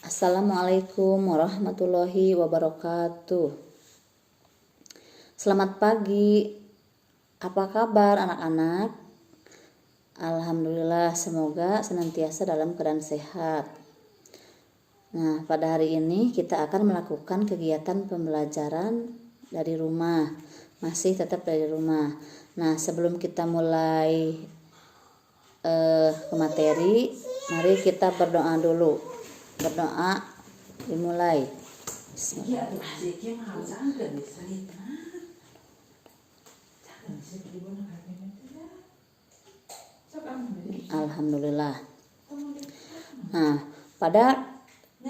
Assalamualaikum warahmatullahi wabarakatuh. Selamat pagi. Apa kabar anak-anak? Alhamdulillah, semoga senantiasa dalam keadaan sehat. Nah, pada hari ini kita akan melakukan kegiatan pembelajaran dari rumah. Masih tetap dari rumah. Nah, sebelum kita mulai ke materi, mari kita berdoa dulu. Berdoa dimulai. Bismillah. Alhamdulillah. Nah, pada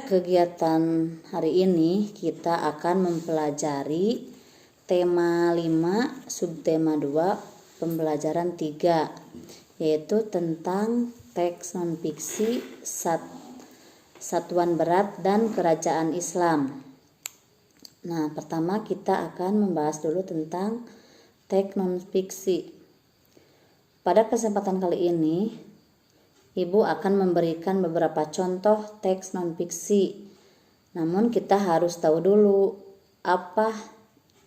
kegiatan hari ini kita akan mempelajari tema 5, subtema 2, pembelajaran 3, yaitu tentang teks non-fiksi, satuan berat dan kerajaan Islam. Nah, pertama kita akan membahas dulu tentang teks non-fiksi. Pada kesempatan kali ini, Ibu akan memberikan beberapa contoh teks non-fiksi. Namun kita harus tahu dulu apa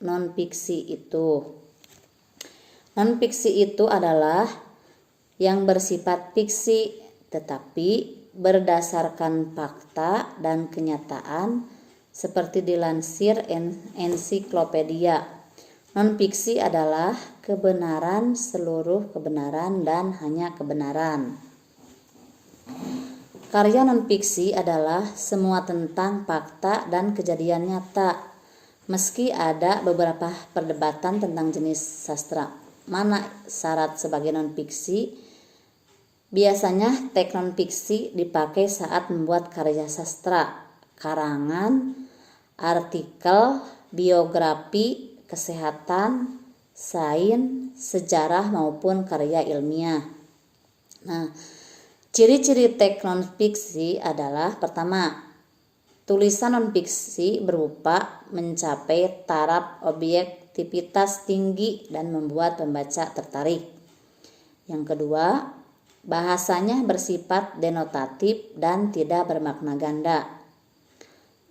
non-fiksi itu. Non-fiksi itu adalah yang bersifat fiksi tetapi berdasarkan fakta dan kenyataan seperti dilansir ensiklopedia. Non-fiksi adalah kebenaran, seluruh kebenaran, dan hanya kebenaran. Karya non-fiksi adalah semua tentang fakta dan kejadian nyata. Meski ada beberapa perdebatan tentang jenis sastra mana syarat sebagai non-fiksi, biasanya teks non-fiksi dipakai saat membuat karya sastra, karangan, artikel, biografi, kesehatan, sains, sejarah maupun karya ilmiah. Nah, ciri-ciri teks non-fiksi adalah pertama, tulisan non-fiksi berupa mencapai taraf objektivitas tinggi dan membuat pembaca tertarik. Yang kedua, bahasanya bersifat denotatif dan tidak bermakna ganda.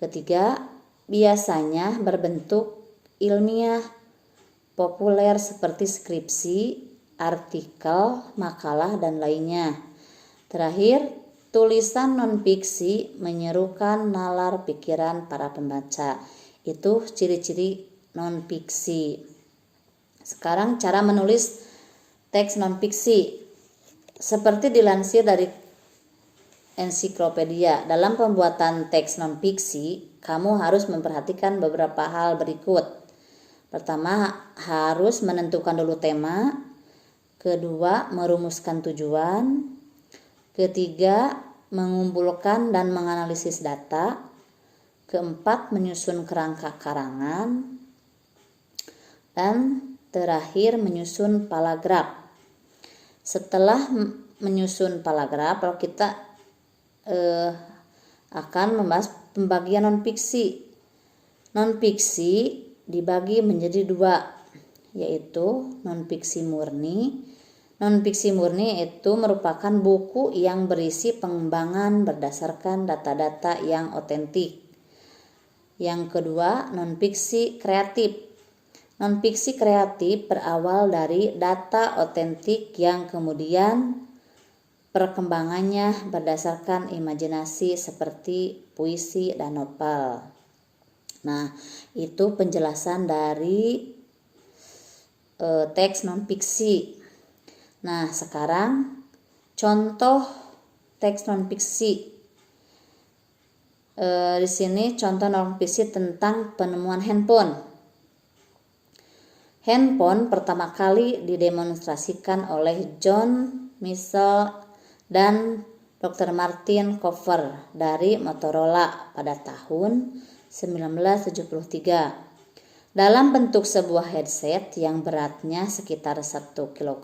Ketiga, biasanya berbentuk ilmiah, populer seperti skripsi, artikel, makalah, dan lainnya. Terakhir, tulisan non-fiksi menyerukan nalar pikiran para pembaca. Itu ciri-ciri non-fiksi. Sekarang cara menulis teks non-fiksi. Seperti dilansir dari ensiklopedia, dalam pembuatan teks non-fiksi, kamu harus memperhatikan beberapa hal berikut. Pertama, harus menentukan dulu tema. Kedua, merumuskan tujuan. Ketiga, mengumpulkan dan menganalisis data. Keempat, menyusun kerangka karangan. Dan terakhir, menyusun paragraf. Setelah menyusun paragraf, kalau kita akan membahas pembagian non-fiksi. Non-fiksi dibagi menjadi dua, yaitu non-fiksi murni. Non-fiksi murni itu merupakan buku yang berisi pengembangan berdasarkan data-data yang otentik. Yang kedua, non-fiksi kreatif. Non-fiksi kreatif berawal dari data otentik yang kemudian perkembangannya berdasarkan imajinasi seperti puisi dan novel. Nah, itu penjelasan dari teks non-fiksi. Nah, sekarang contoh teks non-fiksi. Di sini contoh non-fiksi tentang penemuan handphone. Handphone pertama kali didemonstrasikan oleh John Michell dan Dr. Martin Cover dari Motorola pada tahun 1973 dalam bentuk sebuah headset yang beratnya sekitar 1 kg.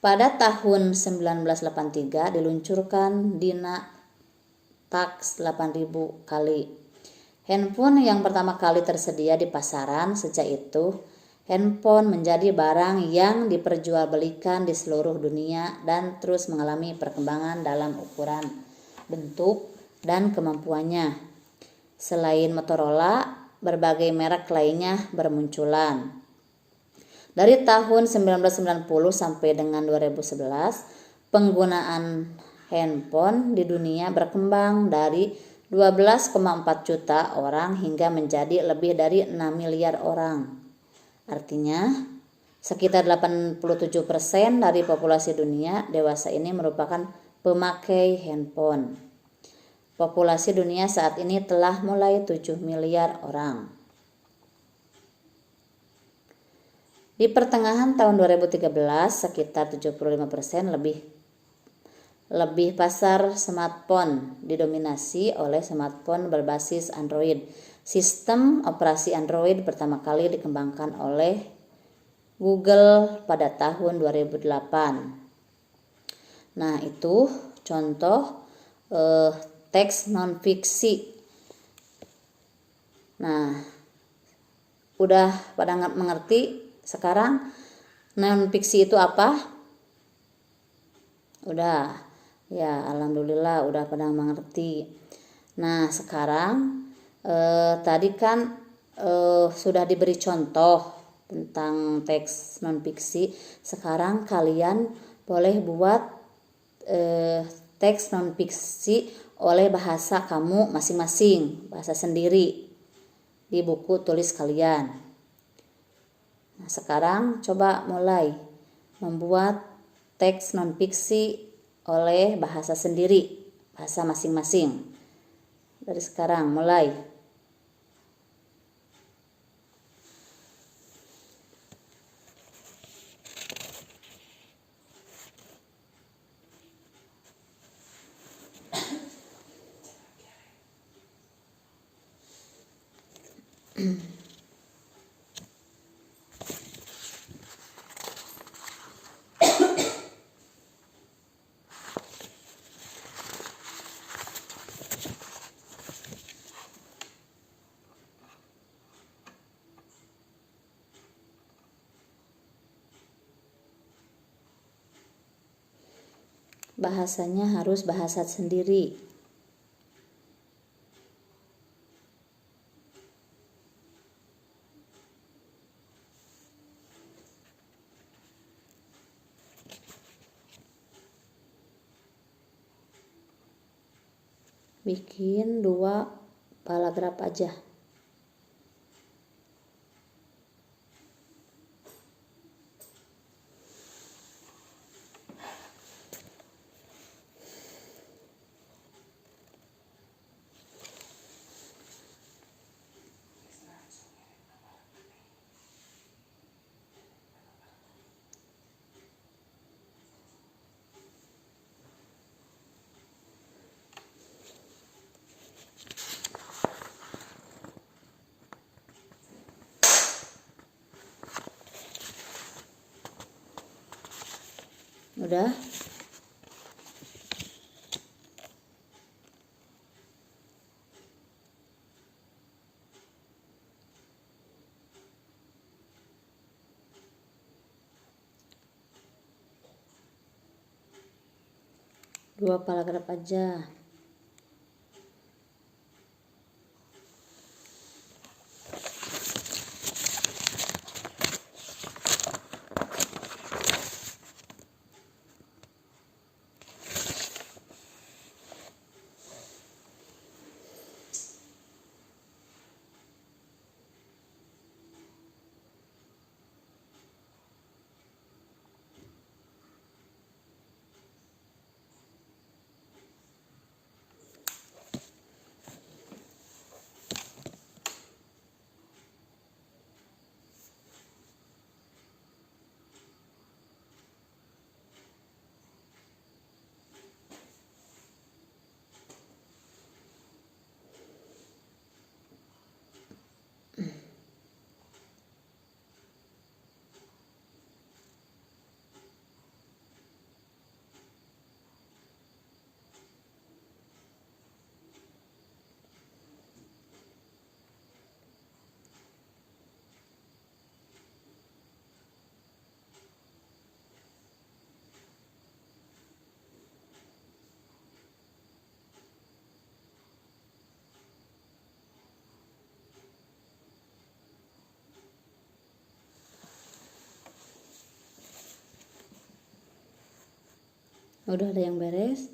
Pada tahun 1983 diluncurkan Dynatax 8000 kali. Handphone yang pertama kali tersedia di pasaran. Sejak itu, handphone menjadi barang yang diperjualbelikan di seluruh dunia dan terus mengalami perkembangan dalam ukuran bentuk, dan kemampuannya. Selain Motorola, berbagai merek lainnya bermunculan. Dari tahun 1990 sampai dengan 2011, penggunaan handphone di dunia berkembang dari 12,4 juta orang hingga menjadi lebih dari 6 miliar orang. Artinya, sekitar 87% dari populasi dunia dewasa ini merupakan pemakai handphone. Populasi dunia saat ini telah mulai 7 miliar orang. Di pertengahan tahun 2013, sekitar 75% lebih pasar smartphone didominasi oleh smartphone berbasis Android. Sistem operasi Android pertama kali dikembangkan oleh Google pada tahun 2008. Nah, itu contoh teks non-fiksi. Nah, udah pada mengerti sekarang non-fiksi itu apa? Udah, ya alhamdulillah udah pada mengerti. Nah, sekarang tadi kan sudah diberi contoh tentang teks non-fiksi. Sekarang kalian boleh buat teks non-fiksi oleh bahasa kamu masing-masing, bahasa sendiri di buku tulis kalian. Nah, sekarang coba mulai membuat teks non-fiksi oleh bahasa sendiri, bahasa masing-masing. Dari sekarang mulai. Bahasanya harus bahasa sendiri. Bikin 2 paragraf aja. Udah? Dua paragraf aja. Udah ada yang beres?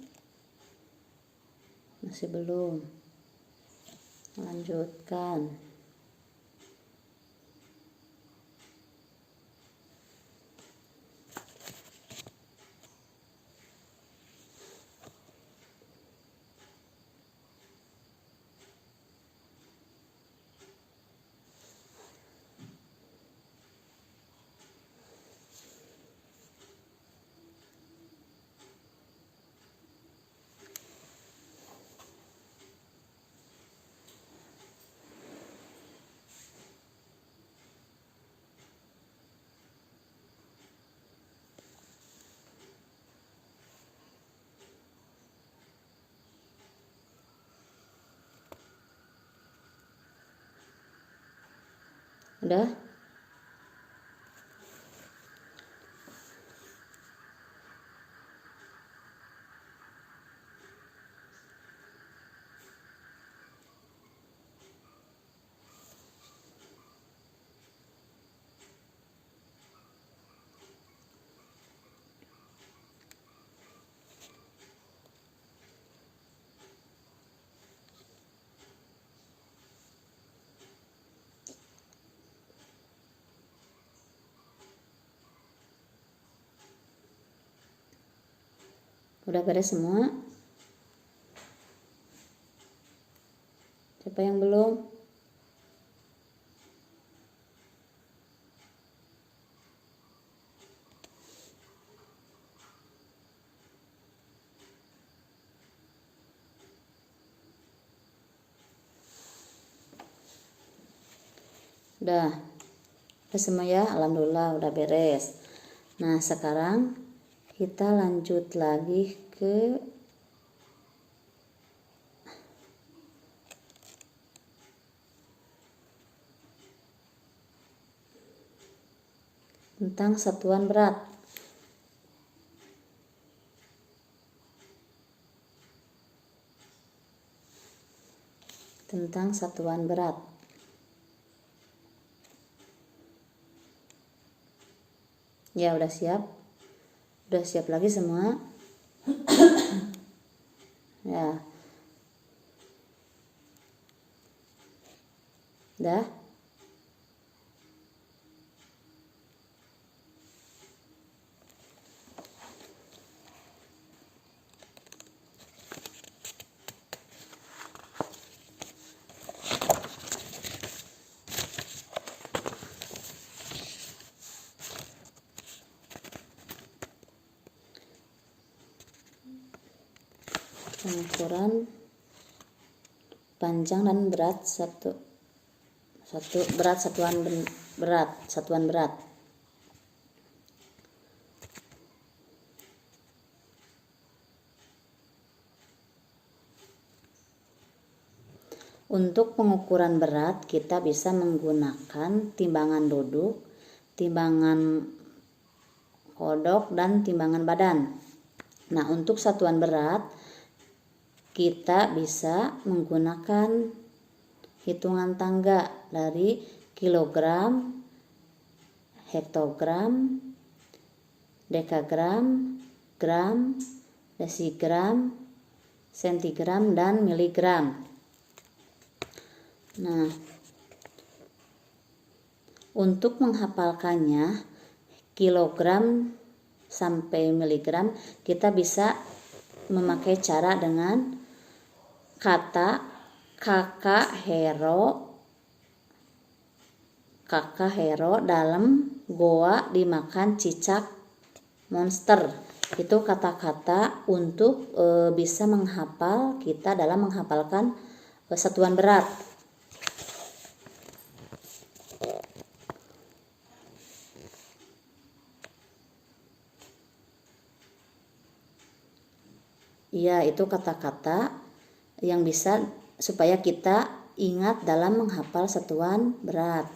Masih belum. Lanjutkan. Udah? Udah beres semua? Siapa yang belum? Udah semua ya, alhamdulillah udah beres. Nah sekarang kita lanjut lagi ke tentang satuan berat. Tentang satuan berat. Ya udah siap? Udah siap lagi semua? Ya. Udah? Pengukuran panjang dan berat satuan berat. Untuk pengukuran berat kita bisa menggunakan timbangan duduk, timbangan kodok, dan timbangan badan. Nah untuk satuan berat kita bisa menggunakan hitungan tangga dari kilogram, hektogram, dekagram, gram, desigram, sentigram, dan miligram. Nah, untuk menghafalkannya kilogram sampai miligram kita bisa memakai cara dengan kata kakak hero dalam goa dimakan cicak monster. Itu kata-kata untuk bisa menghafal kita dalam menghafalkan satuan berat. Iya, itu kata-kata yang bisa supaya kita ingat dalam menghafal satuan berat.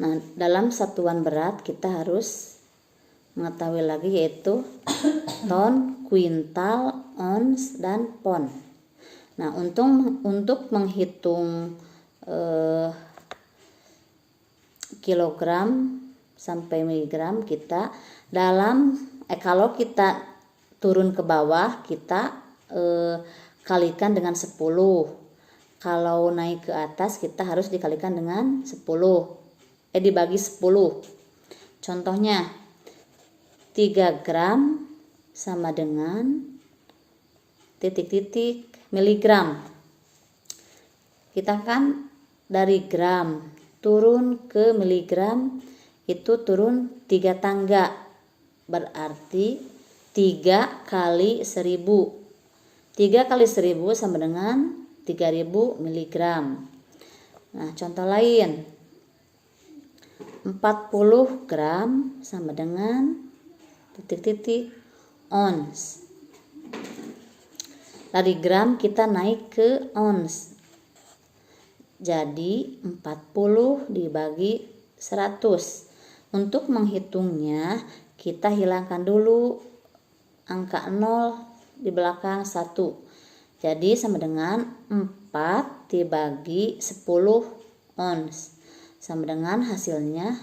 Nah, dalam satuan berat kita harus mengetahui lagi yaitu ton, kuintal, ons, dan pon. Nah, untuk menghitung kilogram sampai miligram, kita kalau kita turun ke bawah kita kalikan dengan 10. Kalau naik ke atas kita harus dikalikan dengan 10. Dibagi 10. Contohnya 3 gram sama dengan titik-titik miligram. Kita kan dari gram turun ke miligram itu turun 3 tangga. Berarti 3 kali 1000. 3 kali 1000 sama dengan 3000 miligram. Nah, contoh lain. 40 gram sama dengan titik-titik ons. Dari gram kita naik ke ons. Jadi 40 dibagi 100. Untuk menghitungnya kita hilangkan dulu angka 0 di belakang 1. Jadi sama dengan 4 dibagi 10 ons. Sama dengan hasilnya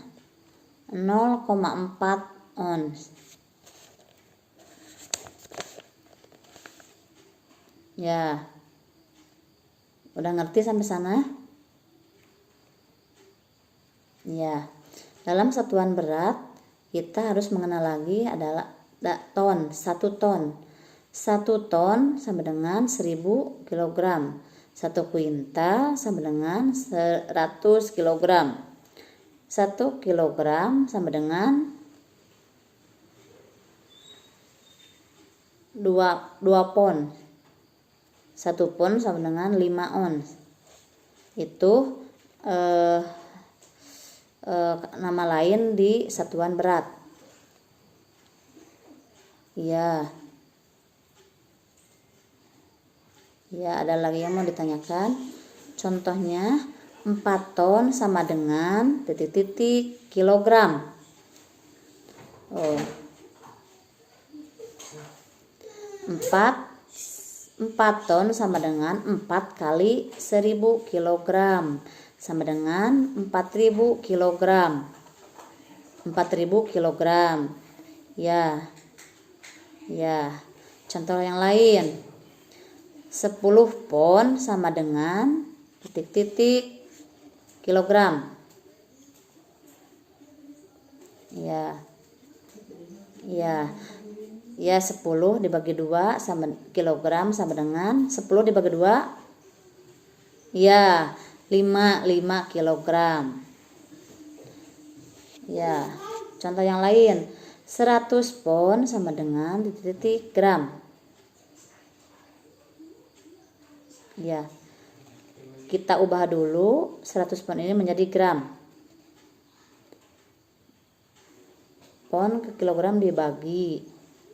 0,4 ons. Ya. Udah ngerti sampai sana? Ya. Dalam satuan berat kita harus mengenal lagi adalah ton, 1 ton. 1 ton sama dengan 1000 kg. 1 kuintal sama dengan 100 kg. 1 kg sama dengan 2 pon. 1 pon sama dengan 5 ons. Itu nama lain di satuan berat. Ya, ada lagi yang mau ditanyakan. Contohnya 4 ton sama dengan titik-titik kilogram. 4 ton sama dengan 4 kali 1000 kilogram. Sama dengan 4000 kilogram. 4000 kilogram. Ya. Contoh yang lain. 10 pon sama dengan titik-titik kilogram. Ya, 10 dibagi 2 sama kilogram sama dengan 10 dibagi 2. Ya, 5 kilogram. Ya, contoh yang lain. 100 pon sama dengan titik-titik gram. Ya, kita ubah dulu 100 pon ini menjadi gram. Pon ke kilogram dibagi.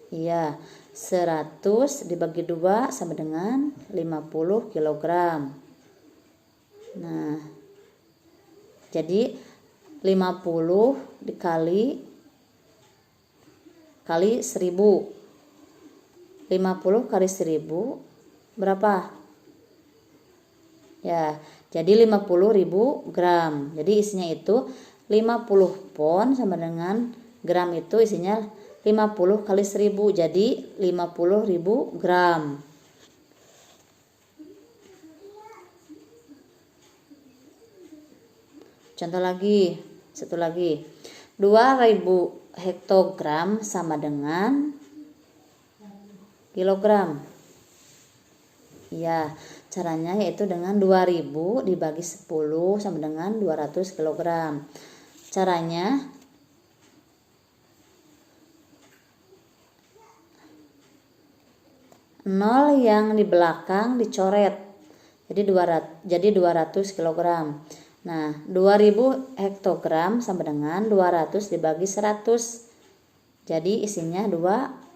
Ya, 100 dibagi 2 sama dengan 50 kilogram. Nah, jadi 50 dikali 1000. 50 kali 1000 berapa? Ya, jadi 50.000 gram. Jadi isinya itu 50 pon sama dengan gram itu isinya 50 kali 1000. Jadi 50.000 gram. Contoh lagi, satu lagi. 2000 hektogram sama dengan kilogram. Ya, caranya yaitu dengan 2000 dibagi 10 sama dengan 200 kg. Caranya nol yang di belakang dicoret. Jadi 200 kg. Nah, 2000 hektogram sama dengan 200 dibagi 100. Jadi isinya 2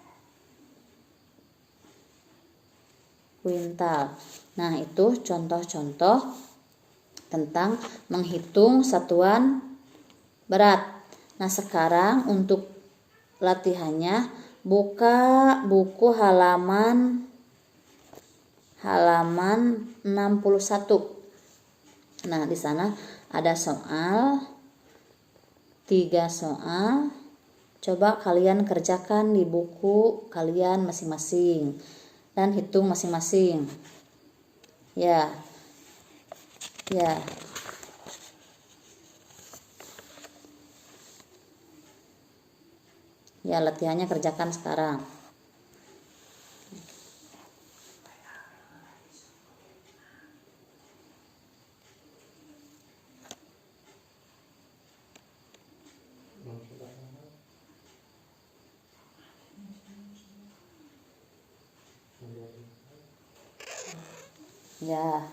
kuintal. Nah, itu contoh-contoh tentang menghitung satuan berat. Nah, sekarang untuk latihannya, buka buku halaman 61. Nah, di sana ada soal, 3 soal. Coba kalian kerjakan di buku kalian masing-masing dan hitung masing-masing. Ya. Ya. Ya, latihannya kerjakan sekarang. Ya.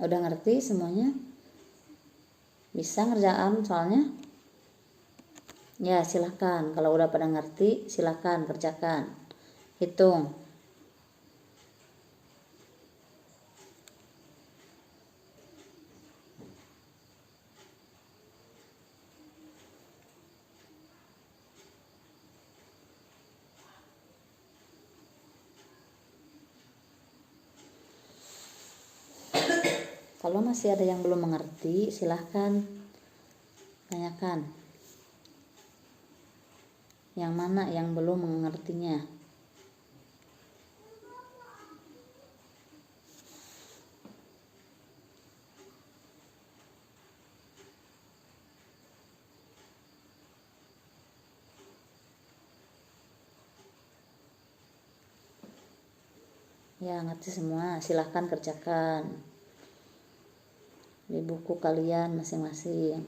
Udah ngerti semuanya? Bisa ngerjakan soalnya? Ya, silahkan. Kalau udah pada ngerti, silahkan kerjakan. Hitung. Kalau masih ada yang belum mengerti, silahkan tanyakan. Yang mana yang belum mengertinya? Ya, ngerti semua. Silahkan kerjakan di buku kalian masing-masing.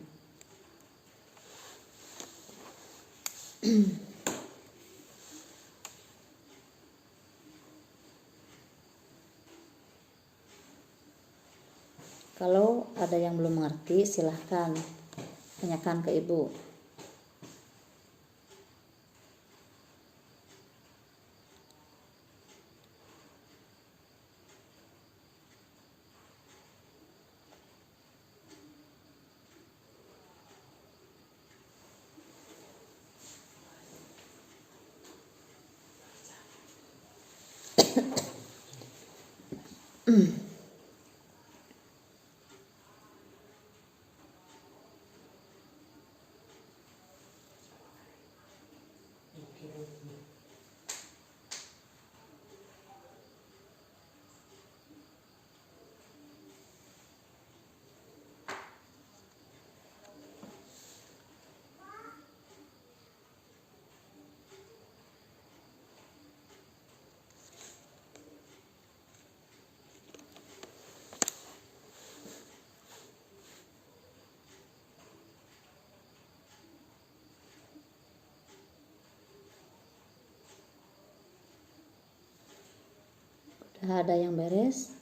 Kalau ada yang belum mengerti, silahkan tanyakan ke ibu. Udah ada yang beres?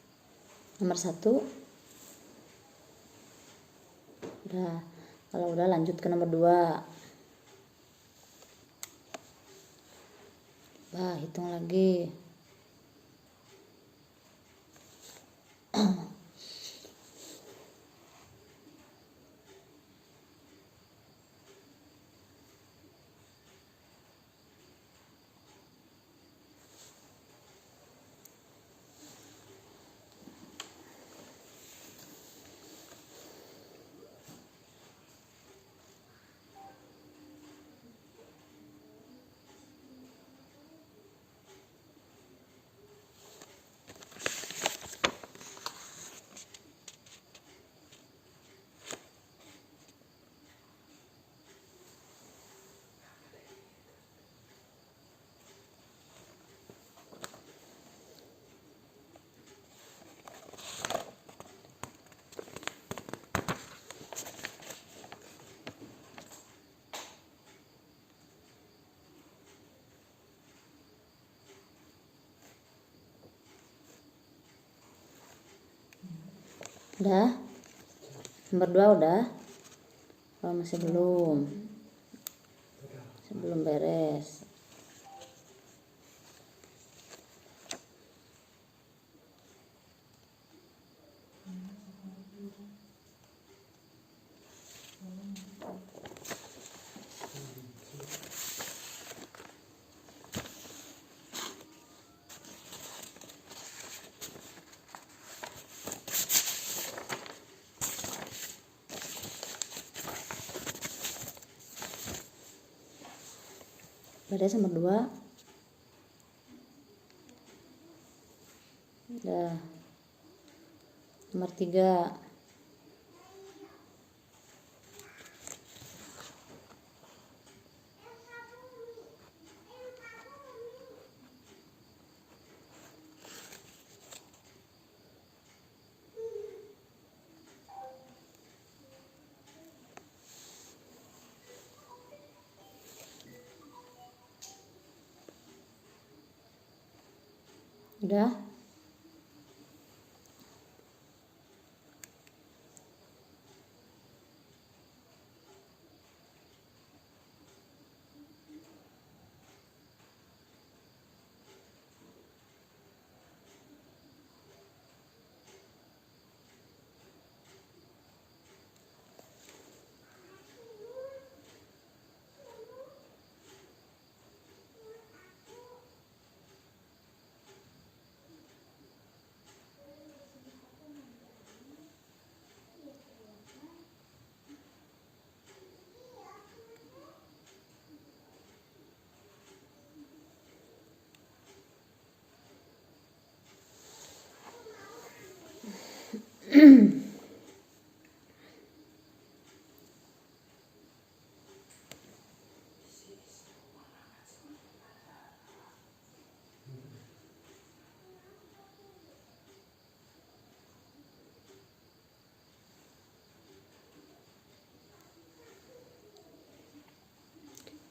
Nomor 1. Udah. Kalau udah, lanjut ke nomor 2. Hitung lagi. Udah? Nomor 2 udah? Oh, masih belum. Belum beres. beres nomor 2. Udah. Nomor 3. Udah.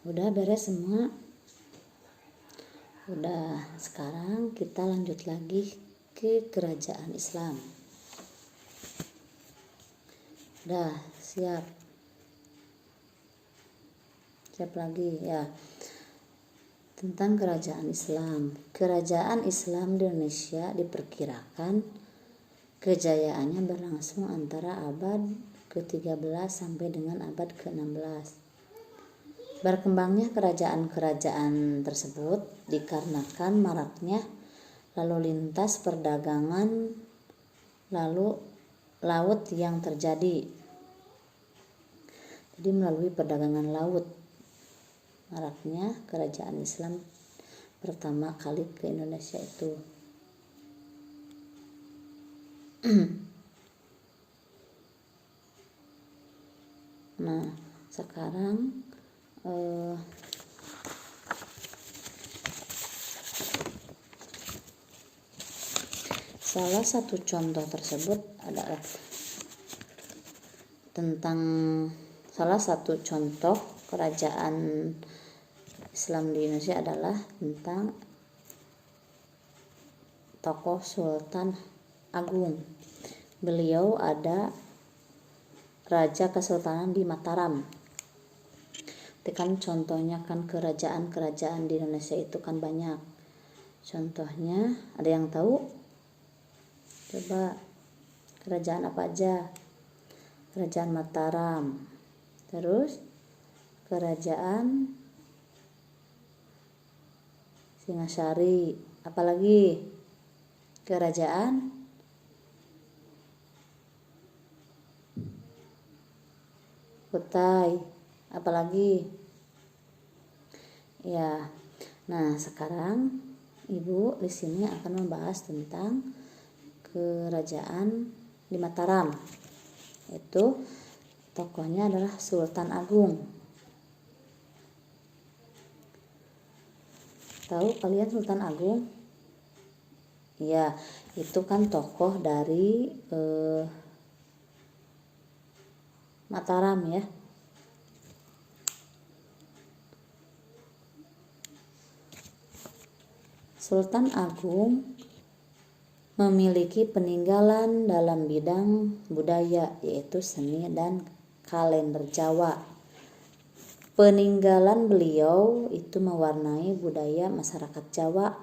Udah beres semua. Udah, sekarang kita lanjut lagi ke kerajaan Islam. Udah, siap. Siap lagi ya. Tentang kerajaan Islam. Kerajaan Islam di Indonesia diperkirakan kejayaannya berlangsung antara abad ke-13 sampai dengan abad ke-16. Berkembangnya kerajaan-kerajaan tersebut dikarenakan maraknya lalu lintas perdagangan laut yang terjadi. Jadi melalui perdagangan laut maraknya kerajaan Islam pertama kali ke Indonesia itu. Nah, sekarang salah satu contoh tersebut adalah tentang salah satu contoh kerajaan Islam di Indonesia adalah tentang tokoh Sultan Agung. Beliau ada Raja Kesultanan di Mataram. Kan contohnya kan kerajaan-kerajaan di Indonesia itu kan banyak. Contohnya ada yang tahu? Coba kerajaan apa aja? Kerajaan Mataram. Terus kerajaan Singasari. Apalagi? Kerajaan Kutai. Apalagi? Ya, nah sekarang Ibu di sini akan membahas tentang kerajaan di Mataram. Itu tokohnya adalah Sultan Agung. Tahu kalian Sultan Agung? Ya, itu kan tokoh dari Mataram ya. Sultan Agung memiliki peninggalan dalam bidang budaya, yaitu seni dan kalender Jawa. Peninggalan beliau itu mewarnai budaya masyarakat Jawa.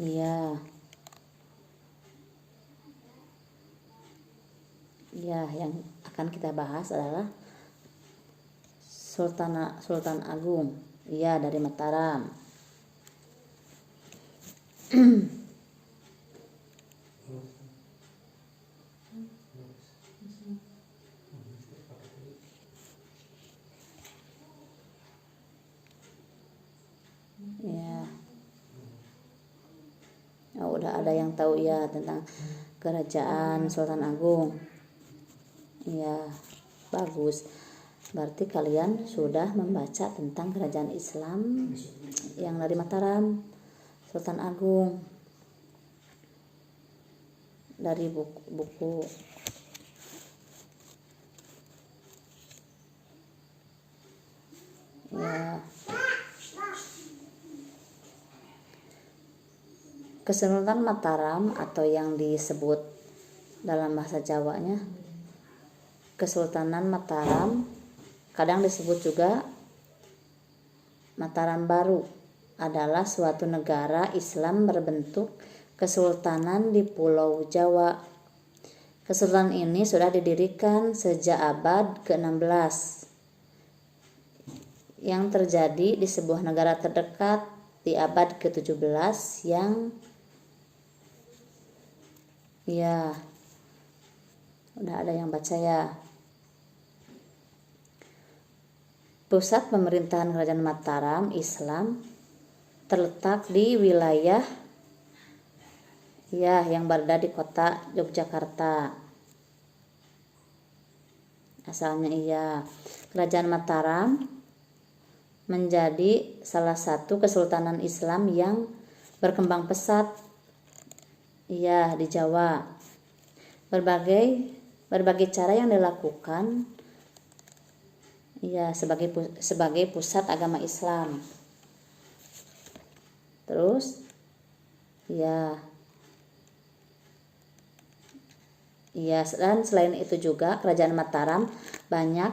Iya. Ya, yang akan kita bahas adalah Sultan Agung. Iya, dari Mataram. Oh, udah ada yang tahu ya tentang kerajaan Sultan Agung. Ya, bagus. Berarti kalian sudah membaca tentang kerajaan Islam yang dari Mataram, Sultan Agung, dari buku ya. Kesultanan Mataram atau yang disebut dalam bahasa Jawanya Kesultanan Mataram, kadang disebut juga Mataram Baru, adalah suatu negara Islam berbentuk kesultanan di Pulau Jawa. Kesultanan ini sudah didirikan sejak abad ke-16 yang terjadi di sebuah negara terdekat di abad ke-17 yang ya udah ada yang baca ya. Pusat pemerintahan Kerajaan Mataram Islam terletak di wilayah ya yang berada di kota Yogyakarta. Asalnya iya. Kerajaan Mataram menjadi salah satu kesultanan Islam yang berkembang pesat ya di Jawa. Berbagai cara yang dilakukan ya sebagai pusat agama Islam. Terus ya dan selain itu juga kerajaan Mataram banyak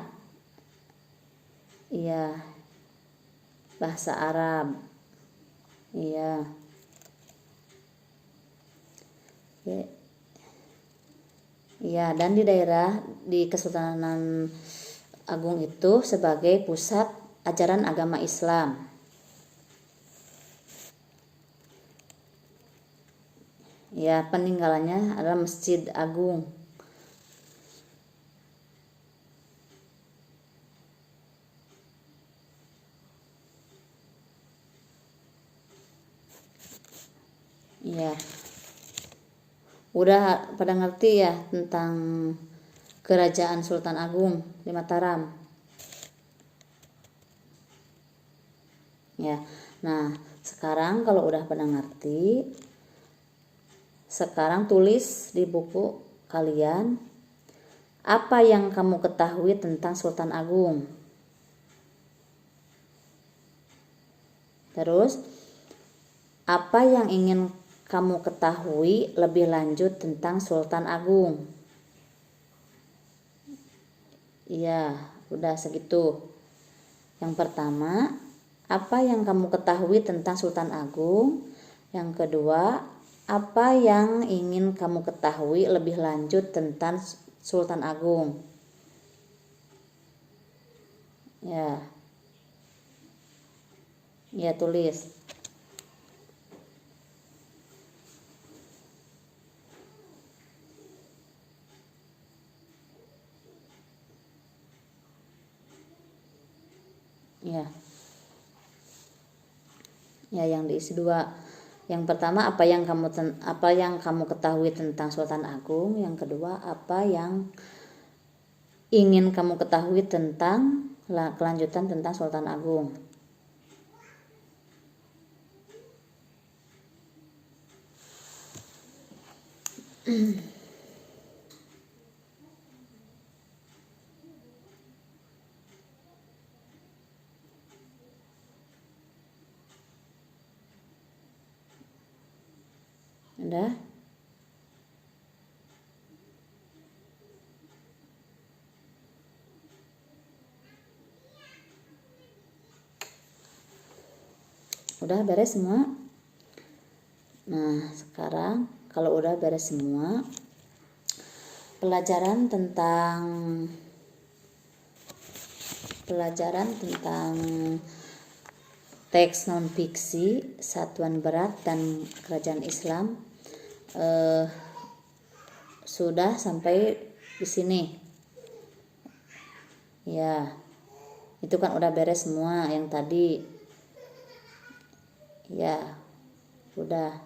ya bahasa Arab ya. Ya, dan di daerah di Kesultanan Agung itu sebagai pusat ajaran agama Islam. Ya, peninggalannya adalah Masjid Agung. Ya. Udah pada ngerti ya tentang kerajaan Sultan Agung di Mataram. Ya. Nah, sekarang kalau udah pada ngerti, sekarang tulis di buku kalian apa yang kamu ketahui tentang Sultan Agung. Terus, apa yang ingin kamu ketahui lebih lanjut tentang Sultan Agung? Iya, udah segitu. Yang pertama, apa yang kamu ketahui tentang Sultan Agung? Yang kedua, apa yang ingin kamu ketahui lebih lanjut tentang Sultan Agung? Ya. Ya, tulis. Ya. Ya, yang diisi dua. Yang pertama, apa yang kamu ketahui tentang Sultan Agung? Yang kedua, apa yang ingin kamu ketahui tentang kelanjutan tentang Sultan Agung? Udah? Udah beres semua? Nah, sekarang kalau udah beres semua, pelajaran tentang teks non fiksi, satuan berat dan kerajaan Islam sudah sampai di sini. Ya, itu kan udah beres semua yang tadi. Ya, udah.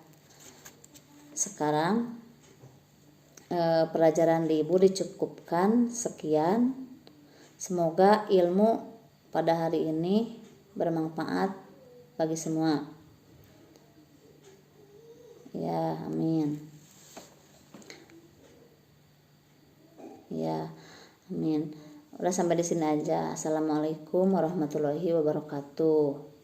sekarang pelajaran di Ibu dicukupkan sekian. Semoga ilmu pada hari ini bermanfaat bagi semua. Ya, amin. Ya, amin. Udah sampai di sini aja. Assalamualaikum warahmatullahi wabarakatuh.